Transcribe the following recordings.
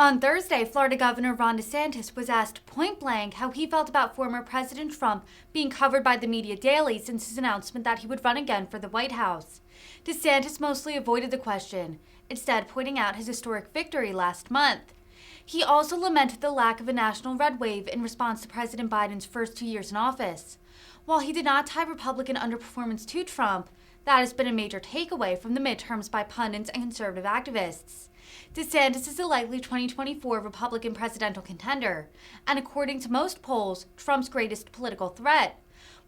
On Thursday, Florida Governor Ron DeSantis was asked point-blank how he felt about former President Trump being covered by the media daily since his announcement that he would run again for the White House. DeSantis mostly avoided the question, instead pointing out his historic victory last month. He also lamented the lack of a national red wave in response to President Biden's first 2 years in office. While he did not tie Republican underperformance to Trump, that has been a major takeaway from the midterms by pundits and conservative activists. DeSantis is a likely 2024 Republican presidential contender, and according to most polls, Trump's greatest political threat.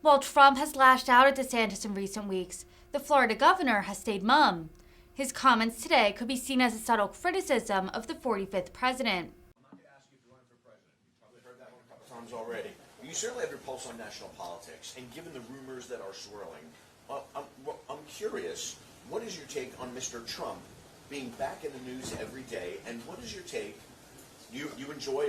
While Trump has lashed out at DeSantis in recent weeks, the Florida governor has stayed mum. His comments today could be seen as a subtle criticism of the 45th president. I'm not going to ask you if you're running for president. You've probably heard that one a couple times already. But you certainly have your pulse on national politics, and given the rumors that are swirling, I'm curious, what is your take on Mr. Trump being back in the news every day, and what is your take? You enjoy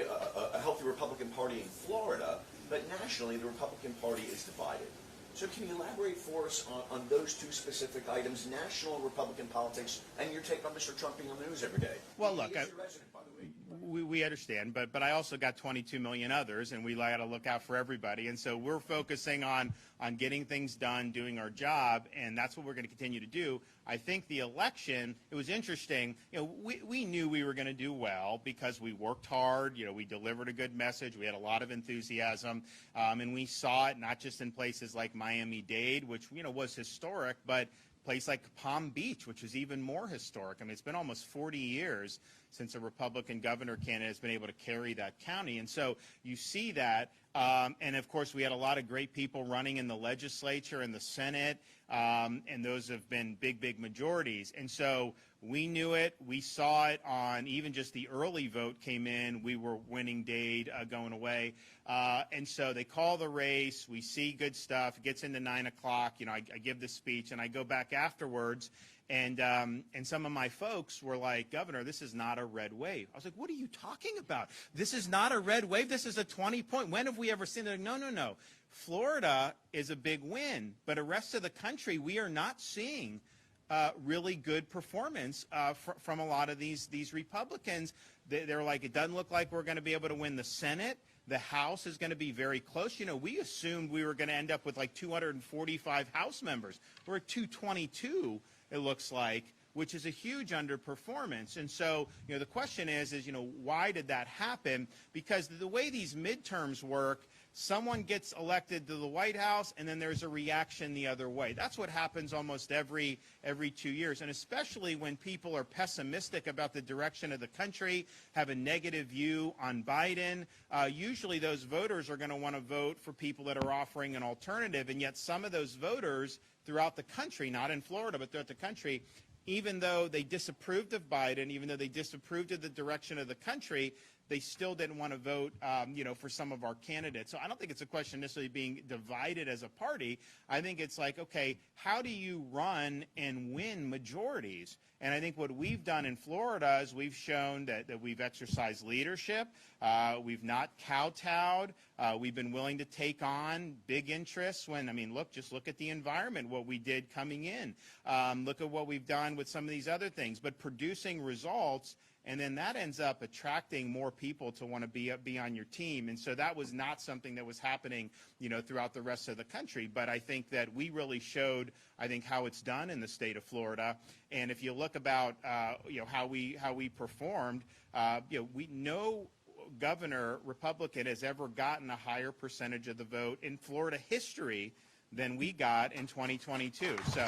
a healthy Republican Party in Florida, but nationally the Republican Party is divided. So can you elaborate for us on those two specific items, national Republican politics, and your take on Mr. Trump being on the news every day? Well, look, He is your resident, by the way. we understand, but I also got 22 million others, and we got to look out for everybody. And so we're focusing on getting things done, doing our job, and that's what we're going to continue to do. I think the election, it was interesting. We knew we were going to do well because we worked hard. We delivered a good message. We had a lot of enthusiasm, and we saw it not just in places like Miami-Dade, which was historic, but place like Palm Beach, which is even more historic. I mean, it's been almost 40 years since a Republican governor candidate has been able to carry that county. And so you see that. And, of course, we had a lot of great people running in the legislature and the Senate, and those have been big, big majorities. And so we knew it. We saw it on even just the early vote came in. We were winning Dade going away. And so they call the race. We see good stuff. It gets into 9 o'clock. I give the speech, and I go back afterwards. And some of my folks were like, Governor, this is not a red wave. I was like, what are you talking about? This is not a red wave. This is a 20-point. When have we ever seen it? No. Florida is a big win, but the rest of the country, we are not seeing really good performance from a lot of these Republicans. They're like, it doesn't look like we're going to be able to win the Senate. The House is going to be very close. We assumed we were going to end up with like 245 House members. We're at 222. It looks like, which is a huge underperformance. And so, the question is, why did that happen? Because the way these midterms work, someone gets elected to the White House, and then there's a reaction the other way. That's what happens almost every 2 years, and especially when people are pessimistic about the direction of the country, have a negative view on Biden. Usually those voters are going to want to vote for people that are offering an alternative, and yet some of those voters throughout the country, not in Florida, but throughout the country, even though they disapproved of Biden, even though they disapproved of the direction of the country, they still didn't want to vote, for some of our candidates. So I don't think it's a question necessarily being divided as a party. I think it's like, okay, how do you run and win majorities? And I think what we've done in Florida is we've shown that we've exercised leadership. We've not kowtowed. We've been willing to take on big interests just look at the environment, what we did coming in. Look at what we've done with some of these other things. But producing results, and then that ends up attracting more people to want to be on your team. And so that was not something that was happening, throughout the rest of the country. But I think that we really showed, how it's done in the state of Florida. And if you look about, how we performed, no governor Republican has ever gotten a higher percentage of the vote in Florida history than we got in 2022. So.